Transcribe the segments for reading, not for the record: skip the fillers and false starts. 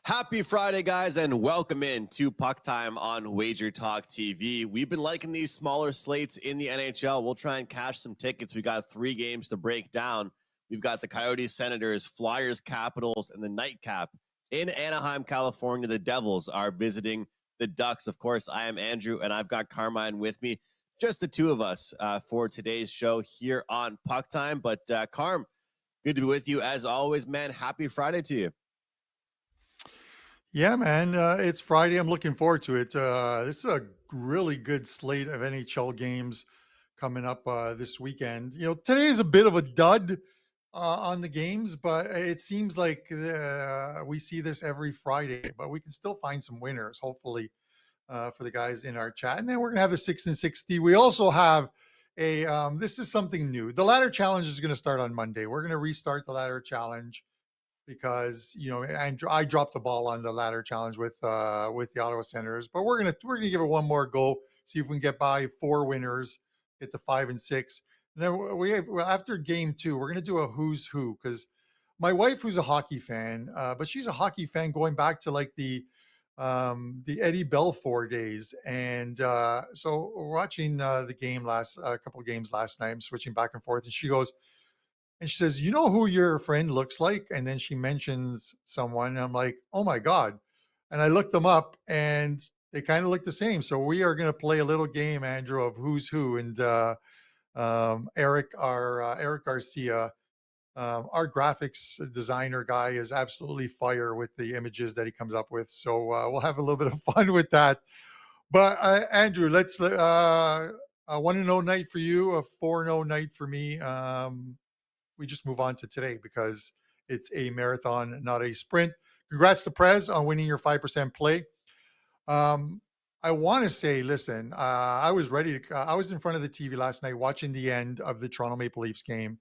Happy Friday, guys, and welcome in to PuckTime on WagerTalk TV. We've been liking these smaller slates in the NHL. We'll try and cash some tickets. We got 3 games to break down. We've got the Coyotes, Senators, Flyers, Capitals, and the nightcap in Anaheim, California. The Devils are visiting the Ducks. Of course, I am Andrew, and I've got Carmine with me. Just the two of us for today's show here on PuckTime. But Carm, good to be with you as always, man. Happy Friday to you. Yeah, man. It's Friday. I'm looking forward to it. This is a really good slate of NHL games coming up this weekend. Today is a bit of a dud on the games, but it seems like we see this every Friday, but we can still find some winners, hopefully, for the guys in our chat. And then we're going to have the 6 and 60. We also have this is something new. The ladder challenge is going to start on Monday. We're going to restart the ladder challenge because and I dropped the ball on the ladder challenge with the Ottawa Senators, but we're gonna give it one more go, see if we can get by 4 winners, get to 5 and 6, and then after game 2 we're gonna do a who's who, because my wife, who's a hockey fan, but she's a hockey fan going back to like the Eddie Belfour days, and so we're watching the game a couple of games last night. I'm switching back and forth, and she says, "You know who your friend looks like?" And then she mentions someone, and I'm like, "Oh my God." And I looked them up, and they kind of look the same. So we are going to play a little game, Andrew, of who's who. And Eric Garcia, our graphics designer guy, is absolutely fire with the images that he comes up with. So we'll have a little bit of fun with that. But Andrew, let's a 1-0 night for you, a 4-0 night for me. We just move on to today because it's a marathon, not a sprint. Congrats to Prez on winning your 5% play. I want to say, listen, I was in front of the TV last night watching the end of the Toronto Maple Leafs game.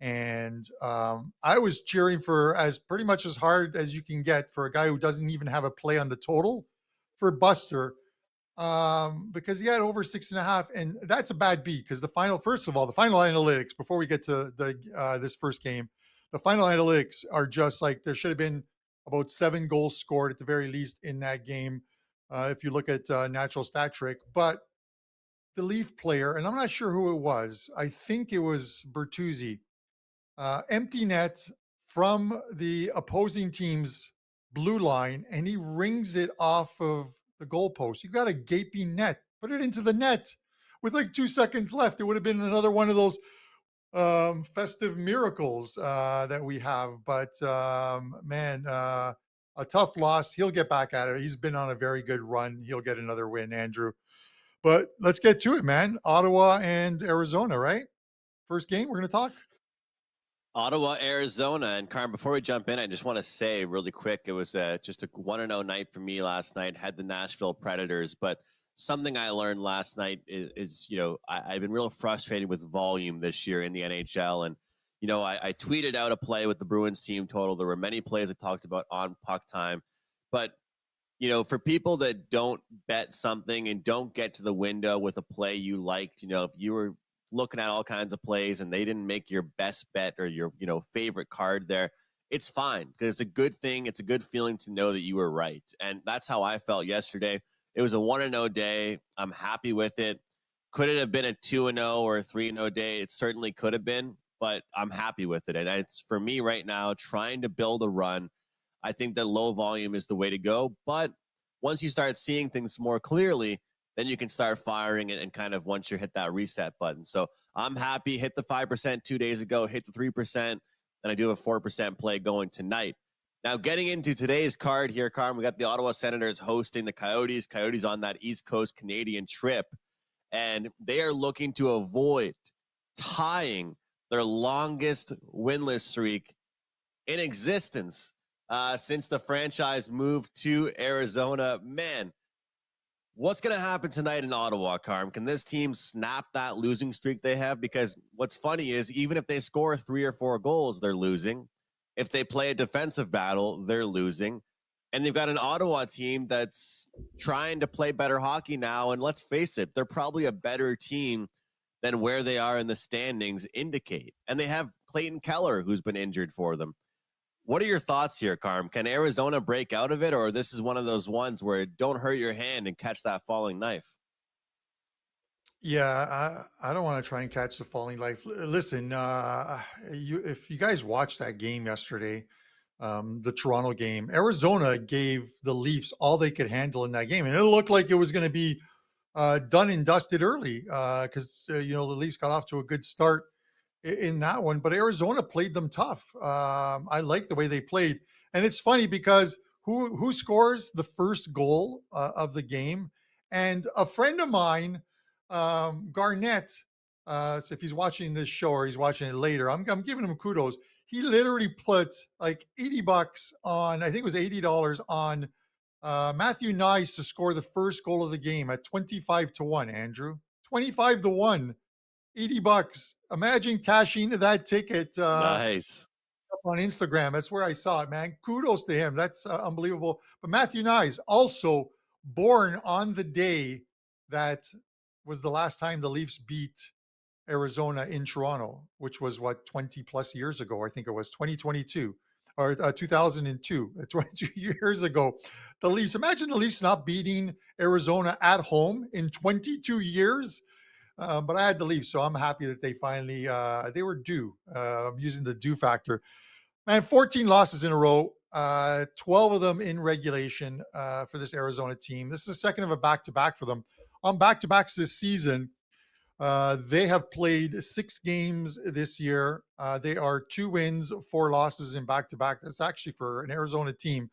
And I was cheering for pretty much as hard as you can get for a guy who doesn't even have a play on the total, for Buster, because he had over 6.5, and that's a bad beat because first of all, the final analytics, before we get to this first game, the final analytics are just like there should have been about 7 goals scored at the very least in that game, if you look at natural stat trick. But the Leaf player, and I'm not sure who it was, I think it was Bertuzzi, empty net from the opposing team's blue line, and he rings it off of the goalpost. You got a gaping net, put it into the net with like 2 seconds left. It would have been another one of those festive miracles that we have. But man, a tough loss. He'll get back at it. He's been on a very good run. He'll get another win, Andrew. But let's get to it, man. Ottawa and Arizona, right? First game we're going to talk. Ottawa, Arizona. And Carm, before we jump in, I just want to say really quick, it was just a 1-0 night for me last night. Had the Nashville Predators, but something I learned last night is I've been real frustrated with volume this year in the NHL. And, I tweeted out a play with the Bruins team total. There were many plays I talked about on PuckTime. But, for people that don't bet something and don't get to the window with a play you liked, if you were looking at all kinds of plays and they didn't make your best bet or your favorite card there, it's fine, because it's a good thing. It's a good feeling to know that you were right. And that's how I felt yesterday. It was a 1-0 day. I'm happy with it. Could it have been a 2-0 or a 3-0 day? It certainly could have been, but I'm happy with it. And it's, for me right now, trying to build a run. I think that low volume is the way to go. But once you start seeing things more clearly, then you can start firing it, and kind of once you hit that reset button. So I'm happy. Hit the 5% 2 days ago, hit the 3%, and I do have a 4% play going tonight. Now, getting into today's card here, Carm, we got the Ottawa Senators hosting the Coyotes. Coyotes on that East Coast Canadian trip, and they are looking to avoid tying their longest winless streak in existence since the franchise moved to Arizona. Man, what's going to happen tonight in Ottawa, Carm? Can this team snap that losing streak they have? Because what's funny is, even if they score 3 or 4 goals, they're losing. If they play a defensive battle, they're losing. And they've got an Ottawa team that's trying to play better hockey now. And let's face it, they're probably a better team than where they are in the standings indicate. And they have Clayton Keller, who's been injured for them. What are your thoughts here, Carm? Can Arizona break out of it, or this is one of those ones where don't hurt your hand and catch that falling knife? Yeah, I don't want to try and catch the falling life. Listen, if you guys watched that game yesterday, the Toronto game, Arizona gave the Leafs all they could handle in that game, and it looked like it was going to be done and dusted early because the Leafs got off to a good start in that one, but Arizona played them tough. I like the way they played, and it's funny because who scores the first goal of the game? And a friend of mine, Garnett. So if he's watching this show or he's watching it later, I'm giving him kudos. He literally put like $80 on, I think it was $80 on Matthew Nyes to score the first goal of the game at 25-1. Andrew, 25-1. $80. Imagine cashing that ticket Nice. up on Instagram. That's where I saw it, man. Kudos to him. That's unbelievable. But Matthew Nyes, also born on the day that was the last time the Leafs beat Arizona in Toronto, which was what, 20 plus years ago. I think it was 2022 or 2002, 22 years ago. The Leafs, imagine the Leafs not beating Arizona at home in 22 years. But I had to leave, so I'm happy that they finally they were due. I'm using the due factor. Man, 14 losses in a row, 12 of them in regulation for this Arizona team. This is the second of a back-to-back for them. On back-to-backs this season, they have played 6 games this year. They are 2 wins, 4 losses in back-to-back. That's actually for an Arizona team.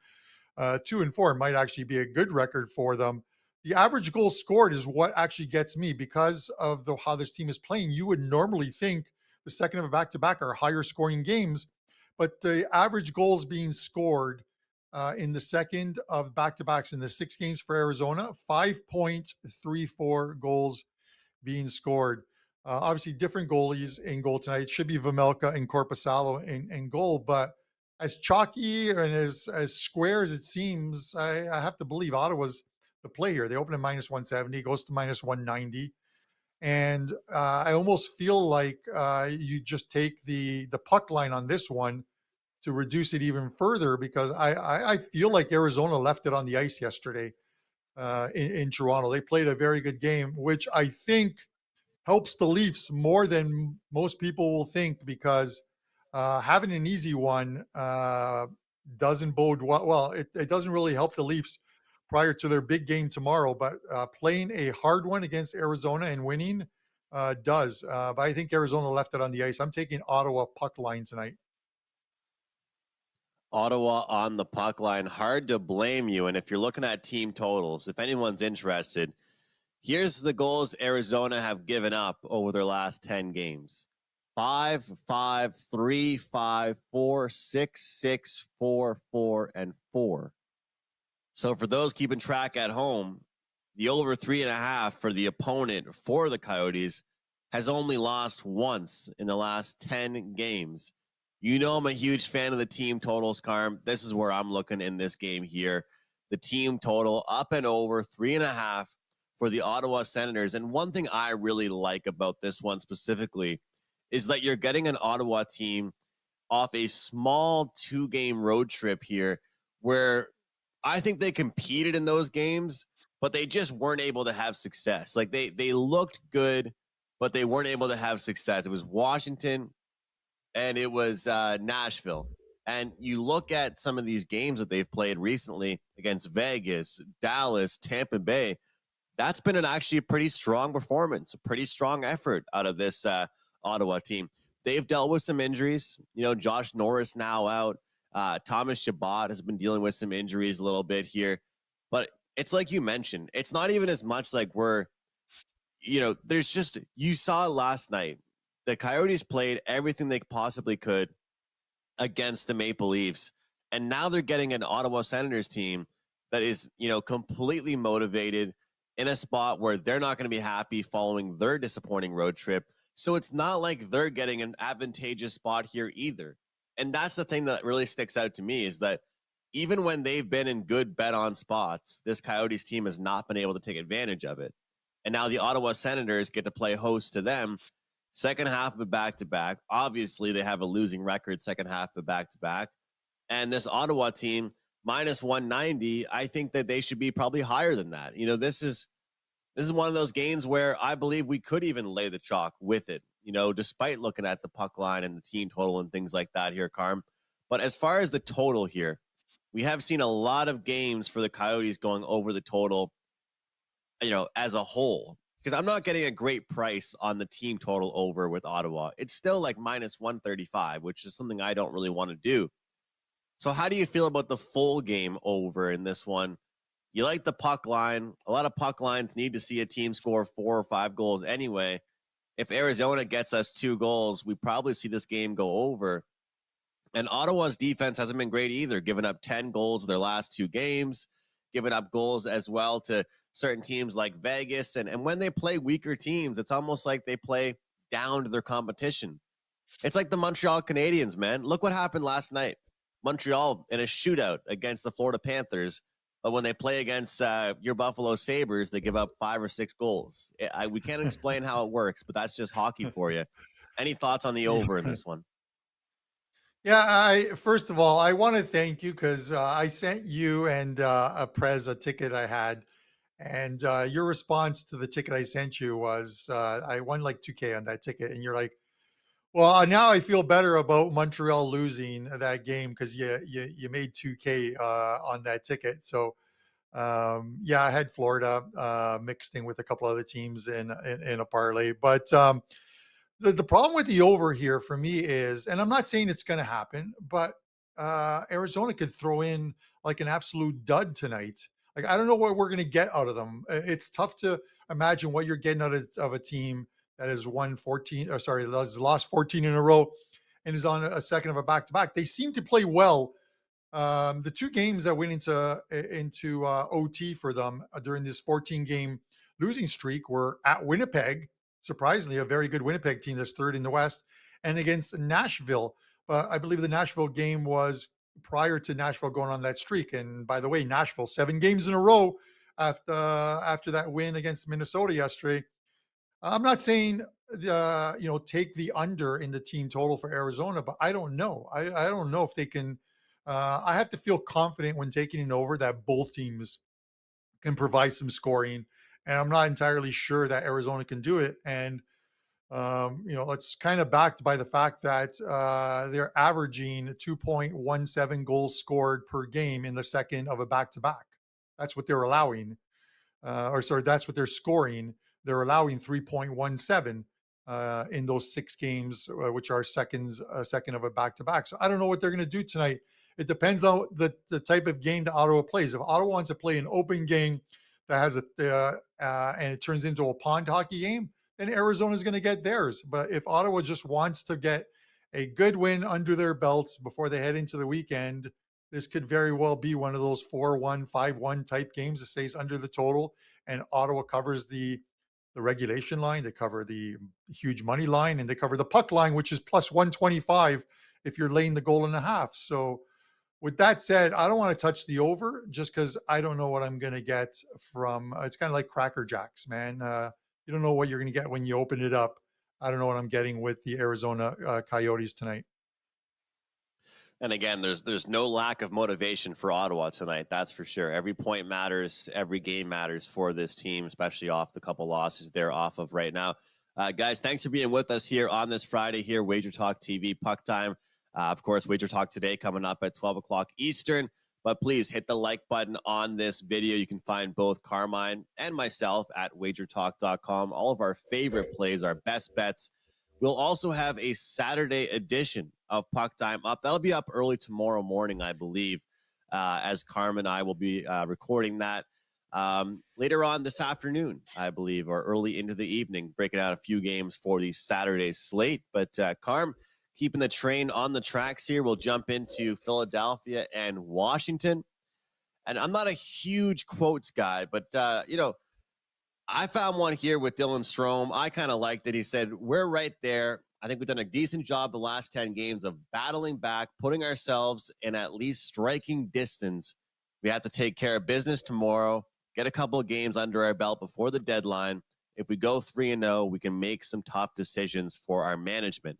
2-4 might actually be a good record for them. The average goal scored is what actually gets me because of how this team is playing. You would normally think the second of a back-to-back are higher scoring games, but the average goals being scored in the second of back-to-backs in the 6 games for Arizona, 5.34 goals being scored. Obviously, different goalies in goal tonight. It should be Vamelka and Korpisalo in goal, but as chalky and as square as it seems, I have to believe Ottawa's the play here. They open at -170, goes to -190, and I almost feel like you just take the puck line on this one to reduce it even further because I feel like Arizona left it on the ice yesterday in Toronto. They played a very good game, which I think helps the Leafs more than most people will think because having an easy one doesn't bode well. Well, it doesn't really help the Leafs prior to their big game tomorrow, but playing a hard one against Arizona and winning does. But I think Arizona left it on the ice. I'm taking Ottawa puck line tonight. Ottawa on the puck line. Hard to blame you. And if you're looking at team totals, if anyone's interested, here's the goals Arizona have given up over their last 10 games. 5, 5, 3, 5, 4, 6, 6, 4, 4, and 4. So for those keeping track at home, the over 3.5 for the opponent for the Coyotes has only lost once in the last 10 games. You know I'm a huge fan of the team totals, Carm. This is where I'm looking in this game here. The team total up and over 3.5 for the Ottawa Senators. And one thing I really like about this one specifically is that you're getting an Ottawa team off a small 2-game road trip here where I think they competed in those games, but they just weren't able to have success. Like they looked good, but they weren't able to have success. It was Washington and it was Nashville. And you look at some of these games that they've played recently against Vegas, Dallas, Tampa Bay. That's been actually a pretty strong performance, a pretty strong effort out of this Ottawa team. They've dealt with some injuries. You know, Josh Norris now out. Thomas Chabot has been dealing with some injuries a little bit here. But it's like you mentioned, it's not even as much like there's just, you saw last night, the Coyotes played everything they possibly could against the Maple Leafs. And now they're getting an Ottawa Senators team that is, completely motivated in a spot where they're not going to be happy following their disappointing road trip. So it's not like they're getting an advantageous spot here either. And that's the thing that really sticks out to me is that even when they've been in good bet on spots, this Coyotes team has not been able to take advantage of it. And now the Ottawa Senators get to play host to them. Second half of a back-to-back. Obviously, they have a losing record second half of a back-to-back. And this Ottawa team, minus 190, I think that they should be probably higher than that. This is one of those games where I believe we could even lay the chalk with it, despite looking at the puck line and the team total and things like that here, Carm. But as far as the total here, we have seen a lot of games for the Coyotes going over the total, as a whole, because I'm not getting a great price on the team total over with Ottawa. It's still like minus 135, which is something I don't really want to do. So how do you feel about the full game over in this one? You like the puck line. A lot of puck lines need to see a team score 4 or 5 goals anyway. If Arizona gets us 2 goals, we probably see this game go over. And Ottawa's defense hasn't been great either, giving up 10 goals their last 2 games, giving up goals as well to certain teams like Vegas. And when they play weaker teams, it's almost like they play down to their competition. It's like the Montreal Canadiens, man. Look what happened last night. Montreal in a shootout against the Florida Panthers. But when they play against your Buffalo Sabres, they give up 5 or 6 goals. We can't explain how it works, but that's just hockey for you. Any thoughts on the over in this one? Yeah, first of all, I want to thank you because I sent you and a ticket I had, and your response to the ticket I sent you was I won like 2K on that ticket, and you're like, well, now I feel better about Montreal losing that game because you made 2K on that ticket. So yeah, I had Florida mixed in with a couple other teams in a parlay, but the problem with the over here for me is, and I'm not saying it's going to happen, but Arizona could throw in like an absolute dud tonight. Like, I don't know what we're going to get out of them. It's tough to imagine what you're getting out of a team that has won 14, or sorry, has lost 14 in a row and is on a second of a back to back. They seem to play well. The 2 games that went into OT for them during this 14 game losing streak were at Winnipeg, surprisingly, a very good Winnipeg team that's third in the West, and against Nashville. I believe the Nashville game was prior to Nashville going on that streak. And by the way, Nashville 7 games in a row after that win against Minnesota yesterday. I'm not saying take the under in the team total for Arizona, but I don't know. I don't know if they can. I have to feel confident when taking an over that both teams can provide some scoring, and I'm not entirely sure that Arizona can do it. And it's kind of backed by the fact that they're averaging 2.17 goals scored per game in the second of a back-to-back. That's what they're allowing, that's what they're scoring. They're allowing 3.17 in those 6 games, which are second of a back-to-back. So I don't know what they're going to do tonight. It depends on the type of game that Ottawa plays. If Ottawa wants to play an open game that has and it turns into a pond hockey game, then Arizona's going to get theirs. But if Ottawa just wants to get a good win under their belts before they head into the weekend, this could very well be one of those 4-1, 5-1 type games that stays under the total, and Ottawa covers the regulation line, they cover the huge money line, and they cover the puck line, which is plus 125 if you're laying the goal and a half. So with that said, I don't want to touch the over just because I don't know what I'm going to get from. It's kind of like Cracker Jacks, man. You don't know what you're going to get when you open it up. I don't know what I'm getting with the Arizona Coyotes tonight. And again, there's no lack of motivation for Ottawa tonight. That's for sure. Every point matters. Every game matters for this team, especially off the couple losses they're off of right now. Guys, thanks for being with us here on this Friday here, WagerTalk TV, Puck Time. Of course, WagerTalk today coming up at 12 o'clock Eastern. But please hit the like button on this video. You can find both Carmine and myself at wagertalk.com. All of our favorite plays, our best bets. We'll also have a Saturday edition of Puck Time up. That'll be up early tomorrow morning, I believe, as Carmine and I will be recording that later on this afternoon, I believe, or early into the evening, breaking out a few games for the Saturday slate. But Carm, keeping the train on the tracks here, we'll jump into Philadelphia and Washington. And I'm not a huge quotes guy, but, I found one here with Dylan Strome. I kind of liked it. He said, we're right there. I think we've done a decent job the last 10 games of battling back, putting ourselves in at least striking distance. We have to take care of business tomorrow, get a couple of games under our belt before the deadline. If we go 3-0, we can make some tough decisions for our management.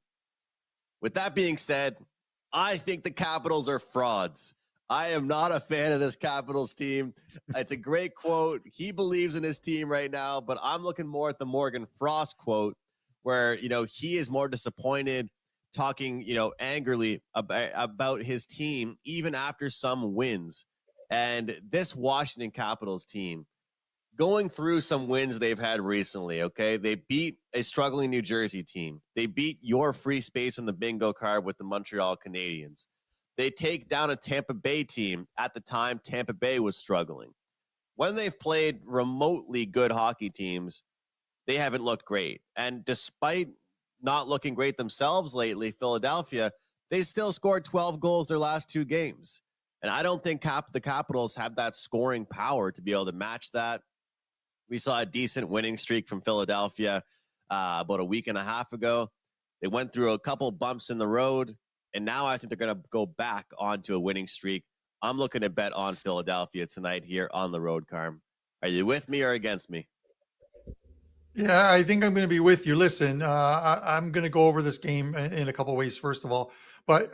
With that being said, I think the Capitals are frauds. I am not a fan of this Capitals team. It's a great quote. He believes in his team right now, but I'm looking more at the Morgan Frost quote where, he is more disappointed, talking, angrily about his team, even after some wins. And this Washington Capitals team, going through some wins they've had recently, okay? They beat a struggling New Jersey team. They beat your free space on the bingo card with the Montreal Canadiens. They take down a Tampa Bay team. At the time, Tampa Bay was struggling. When they've played remotely good hockey teams, they haven't looked great. And despite not looking great themselves lately, Philadelphia, they still scored 12 goals their last 2 games. And I don't think the Capitals have that scoring power to be able to match that. We saw a decent winning streak from Philadelphia about a week and a half ago. They went through a couple bumps in the road, and now I think they're going to go back onto a winning streak. I'm looking to bet on Philadelphia tonight here on the road, Carm. Are you with me or against me? Yeah, I think I'm going to be with you. Listen, I'm going to go over this game in a couple of ways. First of all, but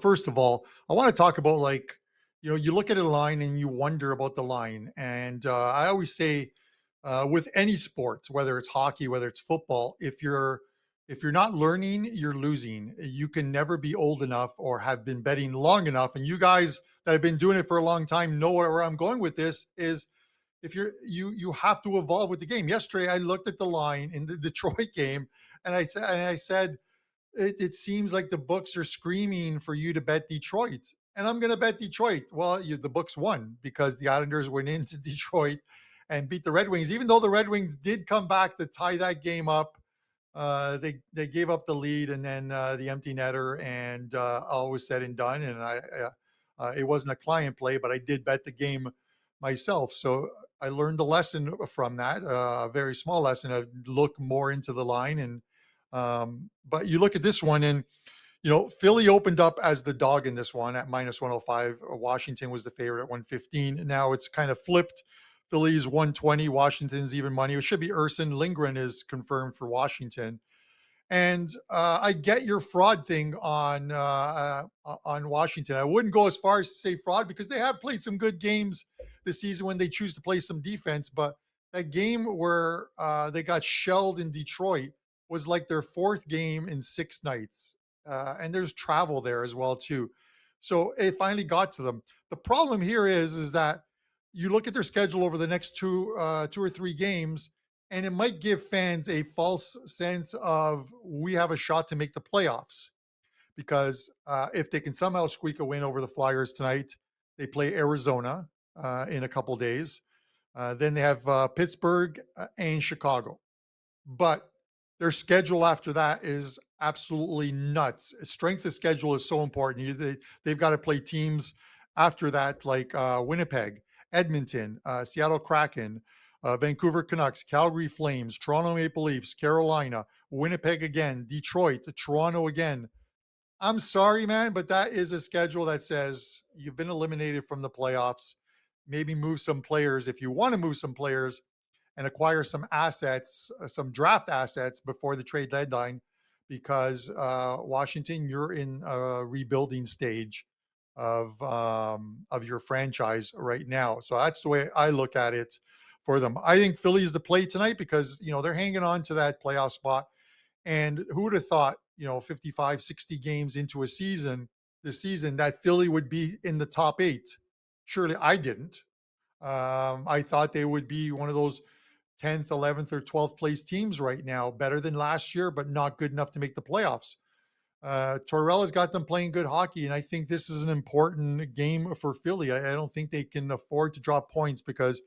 first of all, I want to talk about, like, you look at a line and you wonder about the line, and I always say, with any sport, whether it's hockey, whether it's football, if you're not learning, you're losing. You can never be old enough or have been betting long enough. And you guys that have been doing it for a long time know where I'm going with this is, if you have to evolve with the game. Yesterday, I looked at the line in the Detroit game, and I said, it seems like the books are screaming for you to bet Detroit, and I'm going to bet Detroit. Well, the books won because the Islanders went into Detroit and beat the Red Wings, even though the Red Wings did come back to tie that game up. They gave up the lead, and then the empty netter, and all was said and done. And it wasn't a client play, but I did bet the game myself. So I learned a lesson from that, a very small lesson. I look more into the line, and but you look at this one, and Philly opened up as the dog in this one at minus 105. Washington was the favorite at 115. Now it's kind of flipped. Philly's 120. Washington's even money. It should be Urson. Lindgren is confirmed for Washington. And I get your fraud thing on Washington. I wouldn't go as far as to say fraud because they have played some good games this season when they choose to play some defense. But that game where they got shelled in Detroit was like their 4th game in 6 nights, and there's travel there as well too. So it finally got to them. The problem here is that you look at their schedule over the next 2 or 3 games, and it might give fans a false sense of, we have a shot to make the playoffs, because if they can somehow squeak a win over the Flyers tonight, they play Arizona in a couple days. Then they have Pittsburgh and Chicago. But their schedule after that is absolutely nuts. Strength of schedule is so important. They've got to play teams after that like Winnipeg, Edmonton, Seattle Kraken, Vancouver Canucks, Calgary Flames, Toronto Maple Leafs, Carolina, Winnipeg again, Detroit, Toronto again. I'm sorry, man, but that is a schedule that says you've been eliminated from the playoffs. Maybe move some players if you want to move some players and acquire some assets, some draft assets before the trade deadline, because Washington, you're in a rebuilding stage of your franchise right now. So that's the way I look at it for them. I think Philly's the play tonight because they're hanging on to that playoff spot. And who would have thought, 55, 60 games into a season, this season, that Philly would be in the top 8? Surely I didn't. I thought they would be one of those 10th, 11th, or 12th place teams right now, better than last year, but not good enough to make the playoffs. Torrella's got them playing good hockey, and I think this is an important game for Philly. I don't think they can afford to drop points because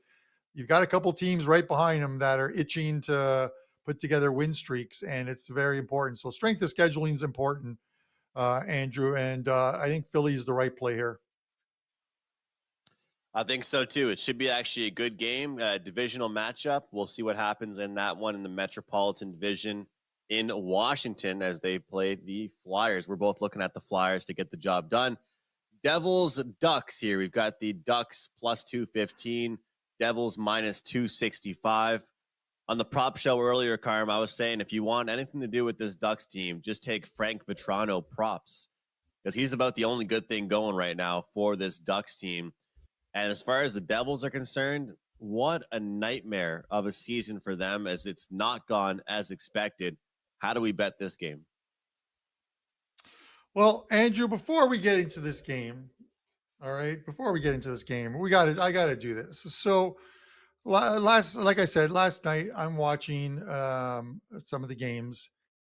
you've got a couple teams right behind them that are itching to put together win streaks, and it's very important. So strength of scheduling is important, Andrew, and I think Philly is the right play here. I think so too. It should be actually a good game, divisional matchup. We'll see what happens in that one in the Metropolitan Division in Washington as they play the Flyers. We're both looking at the Flyers to get the job done. Devils, Ducks here. We've got the Ducks plus 215, Devils minus 265. On the prop show earlier, Carm, I was saying if you want anything to do with this Ducks team, just take Frank Vetrano props. because he's about the only good thing going right now for this Ducks team. And as far as the Devils are concerned, what a nightmare of a season for them, as it's not gone as expected. How do we bet this game? Well, Andrew, before we get into this game, all right, before we get into this game, I got to do this. So, last, like I said, last night, I'm watching some of the games,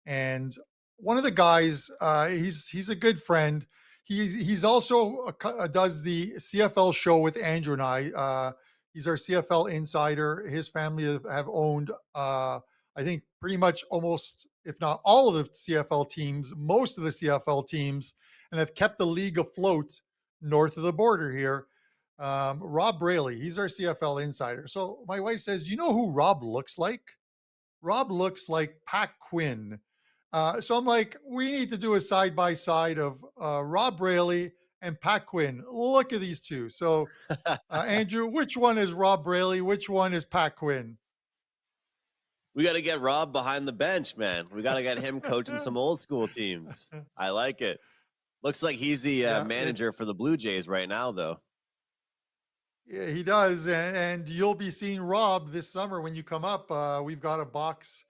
and one of the guys, he's a good friend. He's also does the CFL show with Andrew and I. He's our CFL insider. His family have owned, I think, pretty much almost, if not all of the CFL teams, most of the CFL teams, and have kept the league afloat north of the border here. Rob Braley, he's our CFL insider. So my wife says, "You know who Rob looks like? Rob looks like Pat Quinn." So I'm like, we need to do a side by side of Rob Braley and Pat Quinn. Look at these two. So, Andrew, which one is Rob Braley? Which one is Pat Quinn? We got to get Rob behind the bench, man. We got to get him coaching some old school teams. I like it. Looks like he's the Yeah, manager for the Blue Jays right now, though. yeah, he does, and you'll be seeing Rob this summer when you come up. We've got a box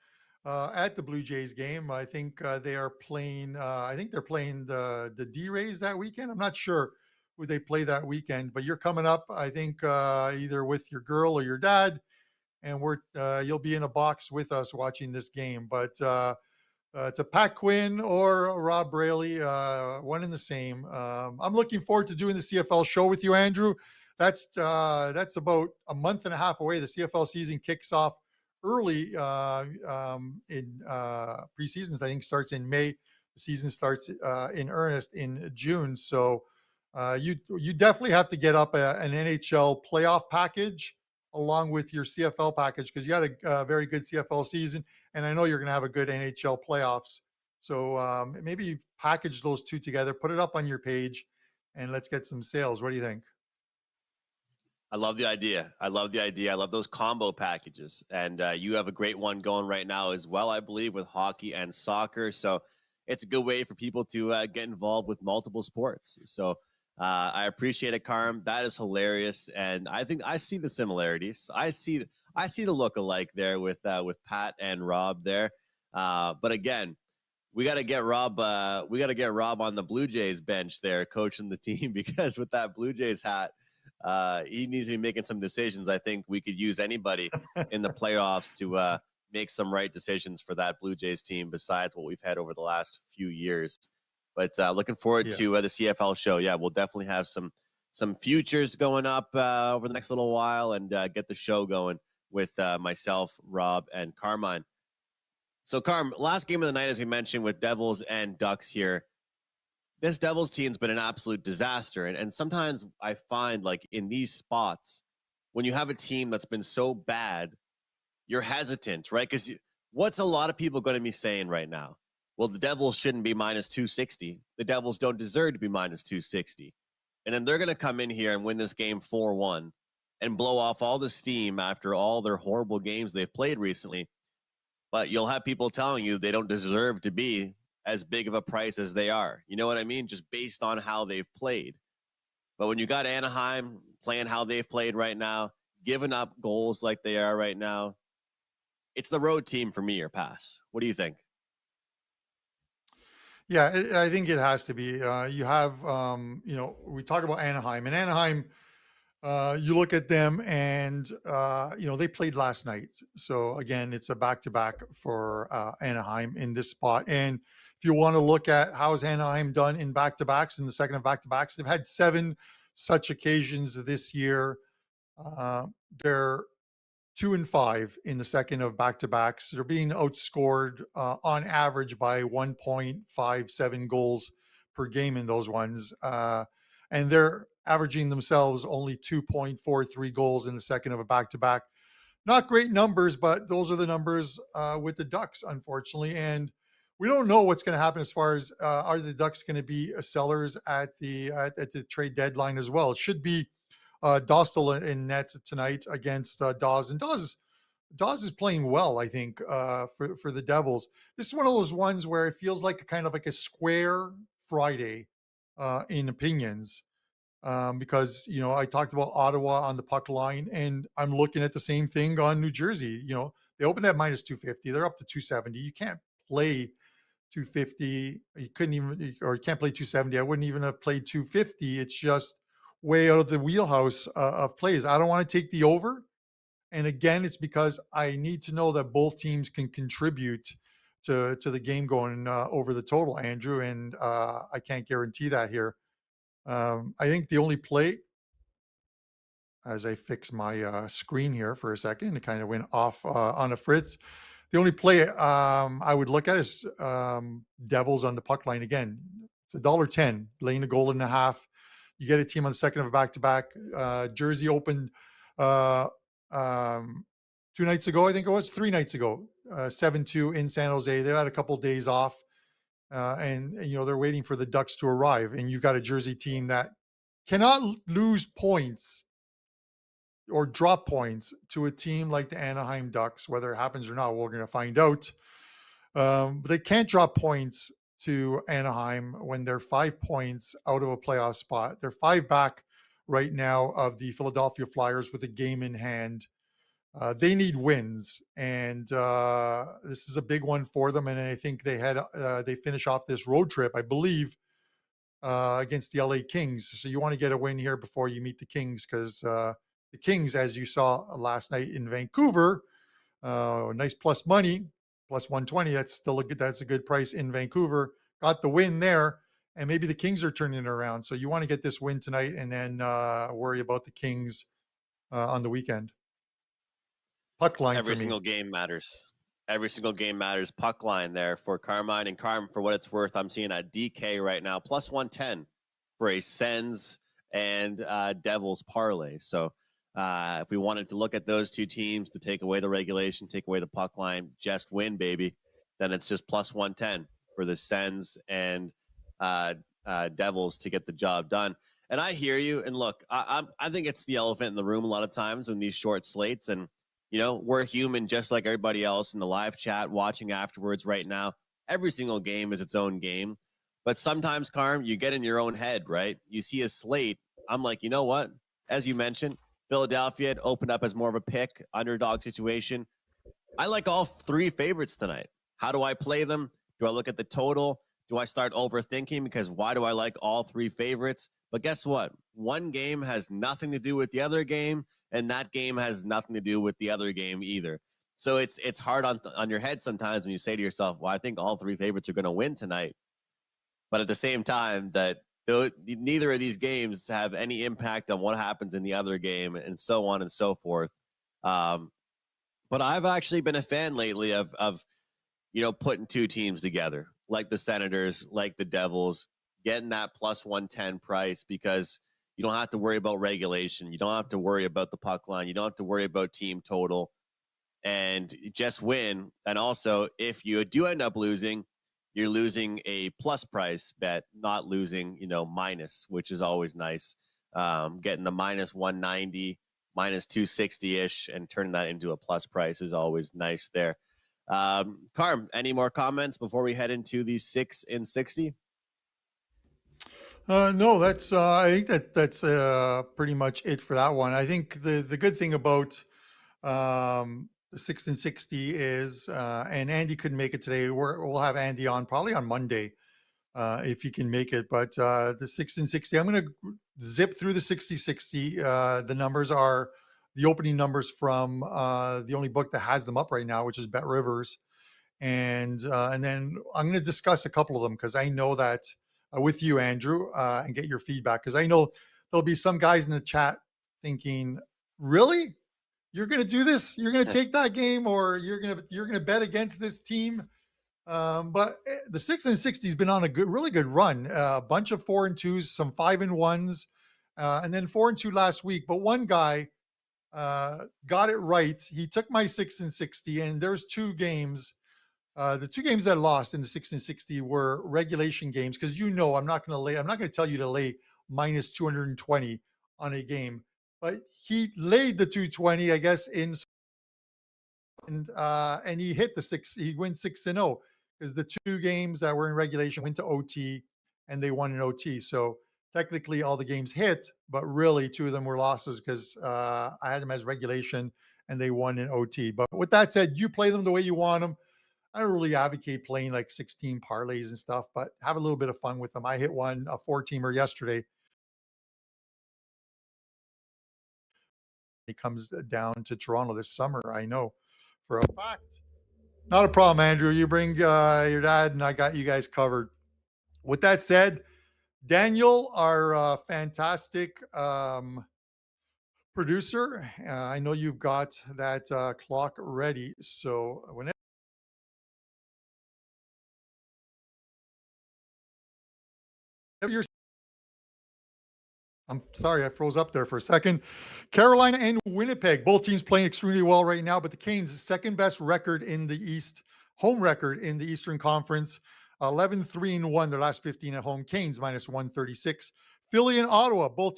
at the Blue Jays game. I think they are playing. I think they're playing the D Rays that weekend. I'm not sure who they play that weekend, but you're coming up. I think either with your girl or your dad, and we're you'll be in a box with us watching this game. But it's a Pat Quinn or a Rob Braley, one and the same. I'm looking forward to doing the CFL show with you, Andrew. That's about a month and a half away. The CFL season kicks off early in preseasons. I think starts in May. The season starts in earnest in June. So you definitely have to get up an NHL playoff package along with your CFL package because you had a very good CFL season, and I know you're going to have a good NHL playoffs. So maybe package those two together, put it up on your page, and let's get some sales. What do you think? I love the idea. I love the idea. I love those combo packages. And you have a great one going right now as well, I believe, with hockey and soccer. So it's a good way for people to get involved with multiple sports. So I appreciate it, Carm. That is hilarious. And I think I see the similarities. I see the look-alike there with Pat and Rob there. But again, we got to get Rob. We got to get Rob on the Blue Jays bench there, coaching the team, because with that Blue Jays hat, he needs to be making some decisions. I think we could use anybody in the playoffs to make some right decisions for that Blue Jays team besides what we've had over the last few years. But looking forward Yeah. to the CFL show. Yeah, we'll definitely have some futures going up over the next little while and get the show going with myself, Rob, and Carmine. So, Carm, last game of the night, as we mentioned, with Devils and Ducks here. This Devils team's been an absolute disaster. And sometimes I find, like, in these spots, when you have a team that's been so bad, you're hesitant, right? Because what's a lot of people going to be saying right now? Well, the Devils shouldn't be minus 260. The Devils don't deserve to be minus 260. And then they're going to come in here and win this game 4-1 and blow off all the steam after all their horrible games they've played recently. But you'll have people telling you they don't deserve to be as big of a price as they are. You know what I mean? Just based on how they've played. But when you got Anaheim playing how they've played right now, giving up goals like they are right now, it's the road team for me or pass. What do you think? Yeah, I think it has to be. You have, we talk about Anaheim, and Anaheim, you look at them, and they played last night. So again, it's a back-to-back for Anaheim in this spot. And if you want to look at how has Anaheim done in back-to-backs, in the second of back-to-backs, they've had 7 such occasions this year. Uh, they're 2-5 in the second of back-to-backs. They're being outscored on average by 1.57 goals per game in those ones. And they're averaging themselves only 2.43 goals in the second of a back-to-back. Not great numbers, but those are the numbers with the Ducks, unfortunately. And we don't know what's going to happen as far as are the Ducks going to be sellers at the trade deadline as well. It should be Dostal in net tonight against Dawes. And Dawes is playing well, I think, for the Devils. This is one of those ones where it feels like a kind of like a square Friday in opinions. Because I talked about Ottawa on the puck line, and I'm looking at the same thing on New Jersey. They opened at minus 250. They're up to 270. You can't play 250. You couldn't even, or you can't play 270. I wouldn't even have played 250. It's just way out of the wheelhouse of plays. I don't want to take the over. And again, it's because I need to know that both teams can contribute to the game going over the total, Andrew. And I can't guarantee that here. I think the only play, as I fix my screen here for a second, it kind of went off on a fritz. The only play I would look at is Devils on the puck line again. It's $1.10, laying a goal and a half. You get a team on the second of a back to back. Jersey opened uh, 2 nights ago, I think it was 3 nights ago, 7-2 in San Jose. They had a couple of days off, and they're waiting for the Ducks to arrive. And you've got a Jersey team that cannot lose points or drop points to a team like the Anaheim Ducks. Whether it happens or not, we're going to find out. But they can't drop points to Anaheim when they're 5 points out of a playoff spot. They're five back right now of the Philadelphia Flyers with a game in hand. They need wins, and this is a big one for them. And I think they finish off this road trip, I believe, against the LA Kings. So you want to get a win here before you meet the Kings, because the Kings, as you saw last night in Vancouver, nice plus money, plus 120. That's a good price in Vancouver. Got the win there, and maybe the Kings are turning it around. So you want to get this win tonight, and then worry about the Kings on the weekend. Puck line Every for me. single game matters. Every single game matters. Puck line there for Carmine. And Carm, for what it's worth, I'm seeing a DK right now, plus 110 for a Sens and Devils parlay. So if we wanted to look at those two teams to take away the regulation, take away the puck line, just win, baby, then it's just plus 110 for the Sens and Devils to get the job done. And I hear you. And look, I think it's the elephant in the room a lot of times in these short slates. And we're human just like everybody else in the live chat watching afterwards right now. Every single game is its own game. But sometimes, Carm, you get in your own head, right? You see a slate. I'm like, you know what? As you mentioned, Philadelphia had opened up as more of a pick, underdog situation. I like all three favorites tonight. How do I play them? Do I look at the total? Do I start overthinking? Because why do I like all three favorites? But guess what? One game has nothing to do with the other game, and that game has nothing to do with the other game either. So it's hard on your head sometimes when you say to yourself, well, I think all three favorites are going to win tonight. But at the same time, that neither of these games have any impact on what happens in the other game, and so on and so forth. But I've actually been a fan lately of putting two teams together, like the Senators, like the Devils, getting that plus 110 price, because you don't have to worry about regulation. You don't have to worry about the puck line. You don't have to worry about team total, and just win. And also, if you do end up losing, you're losing a plus price bet, not losing, minus, which is always nice. Getting the minus 190, minus 260-ish, and turning that into a plus price is always nice there. Carm, any more comments before we head into the 6 and 60? No, that's I think that's pretty much it for that one. I think the good thing about the 6 and 60 is, and Andy couldn't make it today. We'll have Andy on probably on Monday if he can make it. But the 6 and 60, I'm going to zip through the 60-60. The numbers are the opening numbers from the only book that has them up right now, which is Bet Rivers. And then I'm going to discuss a couple of them, because I know that with you, Andrew, and get your feedback, because I know there'll be some guys in the chat thinking, really? You're going to do this? You're going to take that game, or you're going to bet against this team? But the 6 and 60 has been on a really good run. A bunch of 4 and 2s, some 5 and 1s, and then 4 and 2 last week. But one guy got it right. He took my 6 and 60, and there's two games. The two games that lost in the 6 and 60 were regulation games, because I'm not going to tell you to lay minus 220 on a game, but he laid the 220, I guess, and he hit the 6. He wins 6-0, because the two games that were in regulation went to OT, and they won in OT. So technically, all the games hit, but really 2 of them were losses because I had them as regulation and they won in OT. But with that said, you play them the way you want them. I don't really advocate playing like 16 parlays and stuff, but have a little bit of fun with them. I hit one, a 4-teamer yesterday. It comes down to Toronto this summer. I know for a fact. Not a problem, Andrew. You bring your dad, and I got you guys covered. With that said, Daniel, our fantastic producer, I know you've got that clock ready. So whenever you're, I'm sorry, I froze up there for a second. Carolina and Winnipeg, both teams playing extremely well right now, but the Canes' second best record in the East, home record in the Eastern Conference, 11-3-1 their last 15 at home. Canes minus 136. Philly and Ottawa, both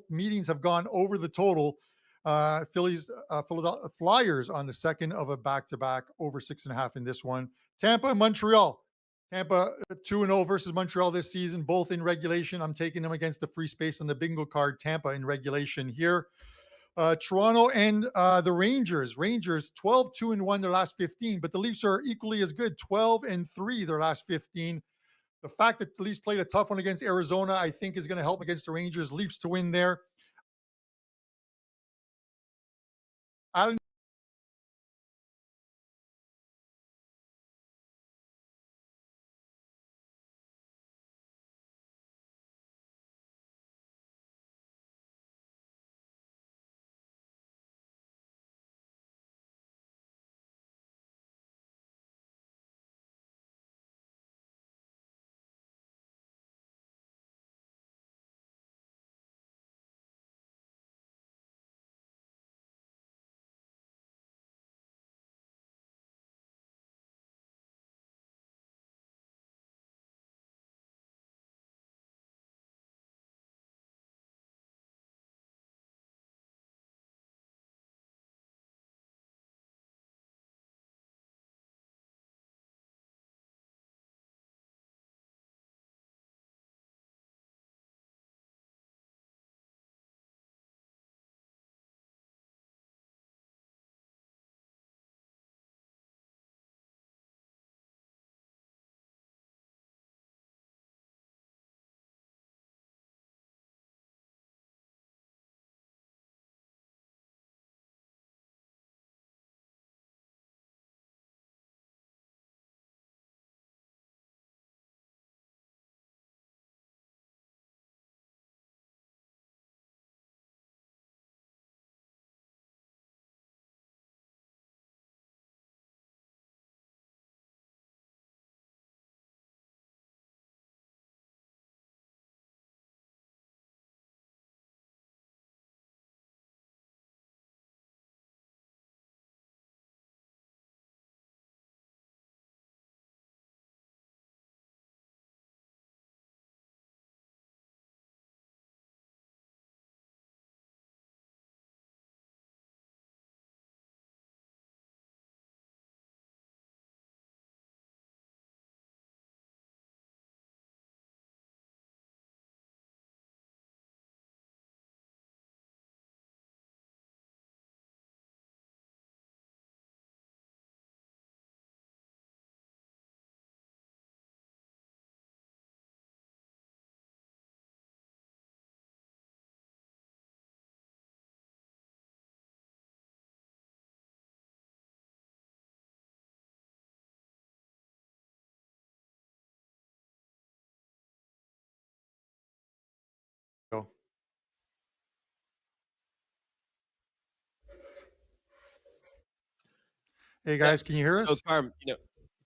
meetings have gone over the total. Philadelphia Flyers on the second of a back-to-back over 6.5 in this one. Tampa and Montreal. Tampa 2-0 versus Montreal this season, both in regulation. I'm taking them against the free space on the bingo card. Tampa in regulation here. Toronto and the Rangers. Rangers 12-2-1 their last 15, but the Leafs are equally as good, 12-3 their last 15. The fact that the Leafs played a tough one against Arizona, I think, is going to help against the Rangers. Leafs to win there. I go. Hey Yeah. guys, can you hear So, us? Carm,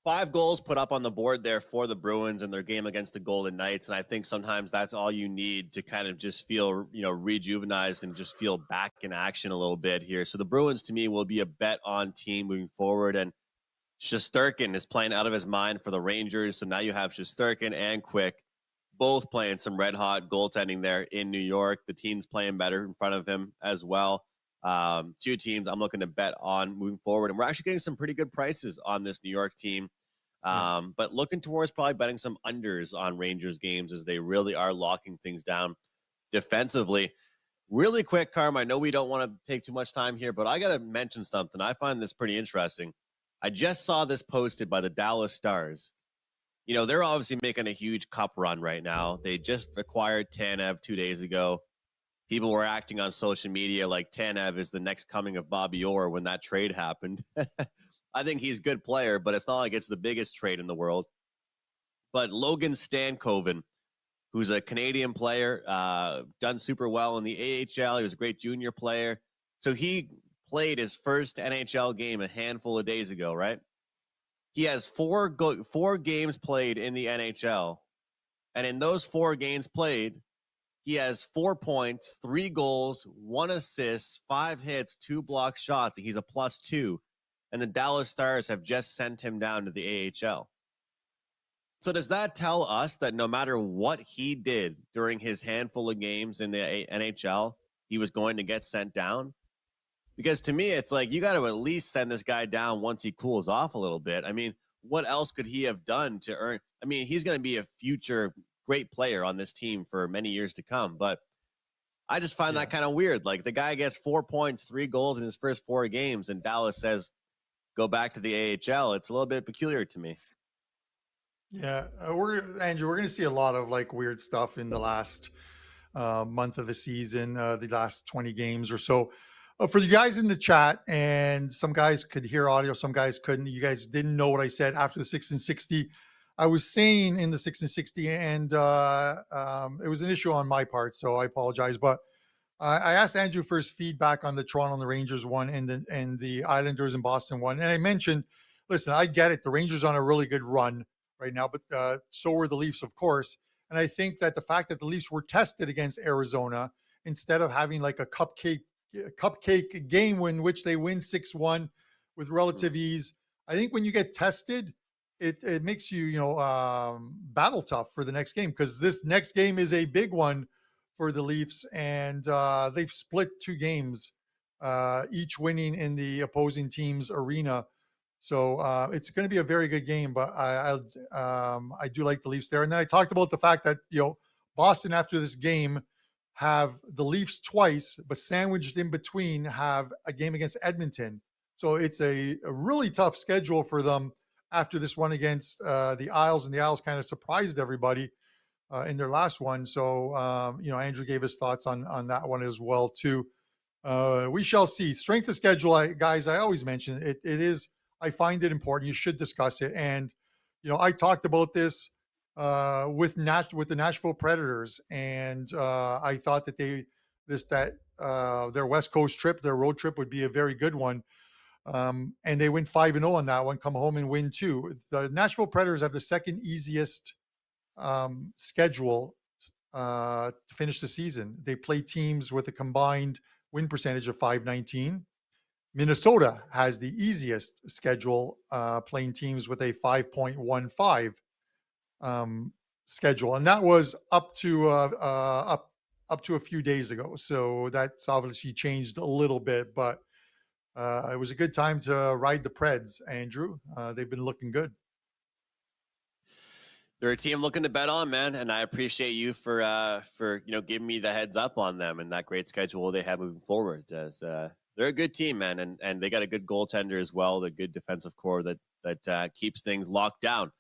5 goals put up on the board there for the Bruins in their game against the Golden Knights. And I think sometimes that's all you need to kind of just feel, rejuvenized and just feel back in action a little bit here. So the Bruins, to me, will be a bet on team moving forward. And Shesterkin is playing out of his mind for the Rangers. So now you have Shesterkin and Quick both playing some red hot goaltending there in New York. The team's playing better in front of him as well. 2 teams I'm looking to bet on moving forward. And we're actually getting some pretty good prices on this New York team. Yeah. But looking towards probably betting some unders on Rangers games as they really are locking things down defensively. Really quick, Carm, I know we don't want to take too much time here, but I got to mention something. I find this pretty interesting. I just saw this posted by the Dallas Stars. You know, they're obviously making a huge cup run right now. They just acquired Tanev 2 days ago. People were acting on social media like Tanev is the next coming of Bobby Orr when that trade happened. I think he's a good player, but it's not like it's the biggest trade in the world. But Logan Stankoven, who's a Canadian player, done super well in the AHL. He was a great junior player. So he played his first NHL game a handful of days ago, right? He has four games played in the NHL. And in those 4 games played, he has 4 points, 3 goals, 1 assist, 5 hits, 2 block shots. He's a +2. And the Dallas Stars have just sent him down to the AHL. So does that tell us that no matter what he did during his handful of games in the NHL, he was going to get sent down? Because to me, it's like you got to at least send this guy down once he cools off a little bit. I mean, what else could he have done to earn? I mean, he's going to be a future great player on this team for many years to come. But I just find that kind of weird. Like the guy gets 4 points, 3 goals in his first 4 games, and Dallas says, go back to the AHL. It's a little bit peculiar to me. Yeah, Andrew. We're going to see a lot of like weird stuff in the last month of the season, the last 20 games or so. For you guys in the chat, and some guys could hear audio, some guys couldn't. You guys didn't know what I said after the 6 and 60. I was saying in the 6 and 60, and it was an issue on my part, so I apologize. But I asked Andrew for his feedback on the Toronto and the Rangers one, and the Islanders and Boston one, and I mentioned, listen, I get it. The Rangers on a really good run right now, but so were the Leafs, of course. And I think that the fact that the Leafs were tested against Arizona instead of having like a cupcake game in which they win 6-1 with relative ease, I think when you get tested, it makes you battle tough for the next game, because this next game is a big one for the Leafs, and they've split 2 games, each winning in the opposing team's arena. So it's going to be a very good game, but I do like the Leafs there. And then I talked about the fact that Boston after this game have the Leafs twice, but sandwiched in between have a game against Edmonton. So it's a really tough schedule for them after this one against the Isles, and the Isles kind of surprised everybody in their last one. So Andrew gave his thoughts on that one as well too. We shall see. Strength of schedule, guys. I always mention it. It is. I find it important. You should discuss it. And I talked about this with the Nashville Predators, and I thought that their West Coast trip, their road trip, would be a very good one. And they went 5-0 on that one. Come home and win 2. The Nashville Predators have the second easiest schedule to finish the season. They play teams with a combined win percentage of .519. Minnesota has the easiest schedule, playing teams with a 5.15 schedule, and that was up to a few days ago. So that's obviously changed a little bit, but it was a good time to ride the Preds, Andrew. They've been looking good. They're a team looking to bet on, man, and I appreciate you for giving me the heads up on them and that great schedule they have moving forward. As they're a good team, man, and they got a good goaltender as well, the good defensive core that keeps things locked down.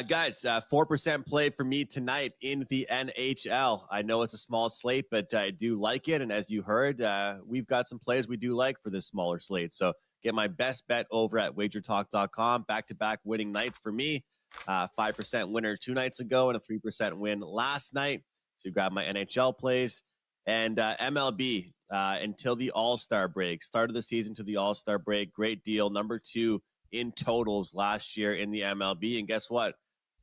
Guys, 4% play for me tonight in the NHL. I know it's a small slate, but I do like it, and as you heard, we've got some plays we do like for this smaller slate. So get my best bet over at WagerTalk.com. Back-to-back winning nights for me. 5% winner 2 nights ago and a 3% win last night. So grab my NHL plays and MLB until the All-Star break. Start of the season to the All-Star break. Great deal. Number 2 in totals last year in the MLB. And guess what?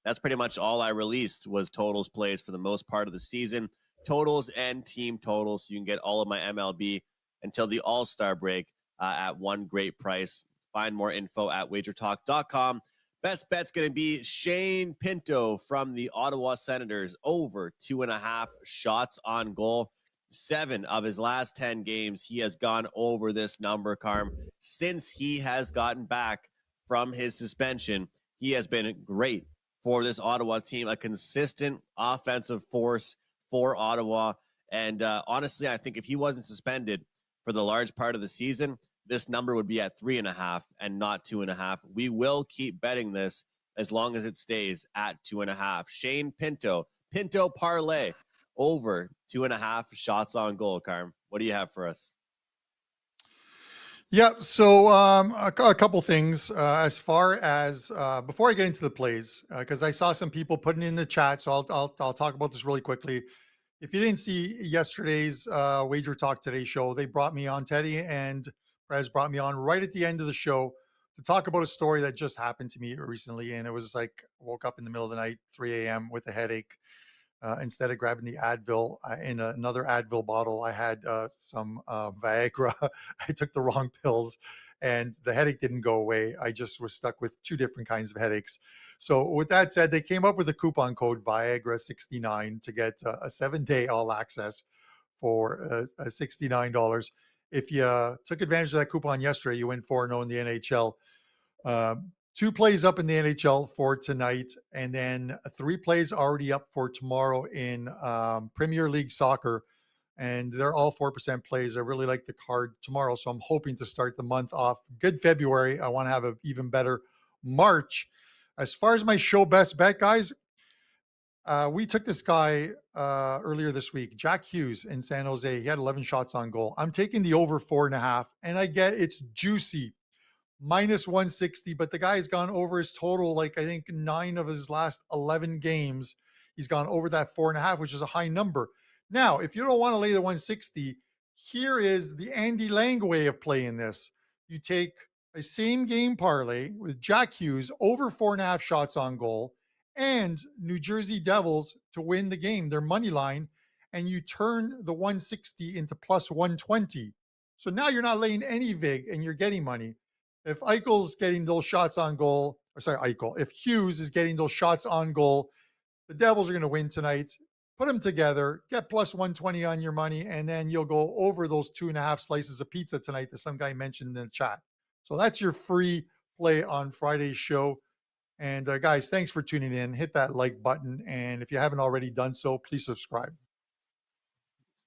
That's pretty much all I released was totals plays for the most part of the season. Totals and team totals. So you can get all of my MLB until the All-Star break at one great price. Find more info at WagerTalk.com. Best bet's going to be Shane Pinto from the Ottawa Senators, over 2.5 shots on goal. 7 of his last 10 games, he has gone over this number, Carm. Since he has gotten back from his suspension, he has been great for this Ottawa team, a consistent offensive force for Ottawa. And honestly, I think if he wasn't suspended for the large part of the season, this number would be at 3.5 and not 2.5. We will keep betting this as long as it stays at 2.5. Shane Pinto parlay over 2.5 shots on goal. Carm, what do you have for us? Yeah, so a couple things as far as before I get into the plays, because I saw some people putting in the chat, so I'll talk about this really quickly. If you didn't see yesterday's Wager Talk Today show, they brought me on, Teddy and Perez brought me on right at the end of the show to talk about a story that just happened to me recently, and it was like woke up in the middle of the night, 3 a.m. with a headache. Instead of grabbing the Advil in another Advil bottle, I had some Viagra. I took the wrong pills and the headache didn't go away. I just was stuck with two different kinds of headaches. So with that said, they came up with a coupon code Viagra69 to get a 7-day all access for $69. If you took advantage of that coupon yesterday, you win 4-0 in the NHL. Two plays up in the NHL for tonight, and then 3 plays already up for tomorrow in Premier League soccer. And they're all 4% plays. I really like the card tomorrow, so I'm hoping to start the month off good February. I want to have an even better March. As far as my show best bet, guys, we took this guy earlier this week, Jack Hughes in San Jose. He had 11 shots on goal. I'm taking the over 4.5, and I get it's juicy. -160, but the guy has gone over his total, like I think 9 of his last 11 games. He's gone over that 4.5, which is a high number. Now, if you don't want to lay the 160, here is the Andy Lang way of playing this. You take a same game parlay with Jack Hughes over 4.5 shots on goal and New Jersey Devils to win the game, their money line, and you turn the 160 into plus 120. So now you're not laying any vig and you're getting money. If Eichel's getting those shots on goal, or sorry, Eichel, if Hughes is getting those shots on goal, the Devils are going to win tonight. Put them together, get plus 120 on your money, and then you'll go over those 2.5 slices of pizza tonight that some guy mentioned in the chat. So that's your free play on Friday's show. And guys, thanks for tuning in. Hit that like button. And if you haven't already done so, please subscribe.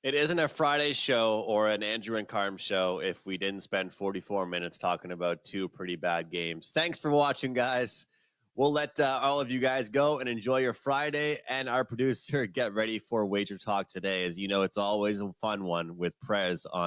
It isn't a Friday show or an Andrew and Carm show if we didn't spend 44 minutes talking about 2 pretty bad games. Thanks for watching, guys. We'll let all of you guys go and enjoy your Friday, and our producer get ready for Wager Talk today. As you know, it's always a fun one with Prez on